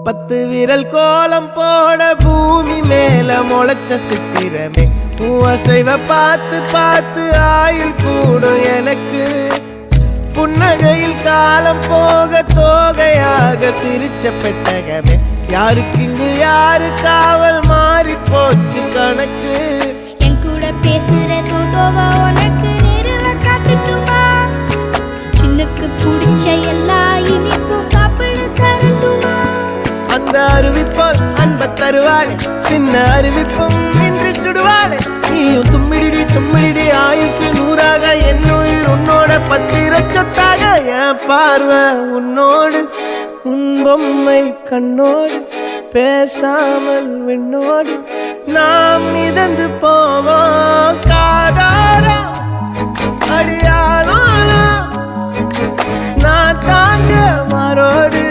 10 விரல் கோலம் போட பூமி மேல முளைச்ச சித்திரமே அசைவ பார்த்து பார்த்து ஆயுள் கூடும் எனக்கு புன்னகையில் காலம் போக தோகையாக சிரிச்ச பெட்டகமே யாருக்கு இங்கு யாரு காவல் மாறி போச்சு கணக்கு என் கூட பேசுற தோதோவா உனக்கு நேரில் காட்டுட்டுமா சின்னுக்கு பிடிச்ச எல்லா இனிப்பும் சாப்பிட தரட்டுமா அந்த அறிவிப்பால் அன்ப தருவாளே சின்ன அறிவிப்பும் இன்று சுடுவாளே நீயும் தும்மிடி தும்மிடி ஆயுசு 100ஆக என் உயிர் உன்னோட 10 சொத்தாக என் பார்வை உன்னோடு உன் பொம்மை கண்ணோடு பேசாமல் விண்ணோடு நாம் மிதந்து போவோம் காதாரா அடியாளோ நான் தாங்க மாறோடு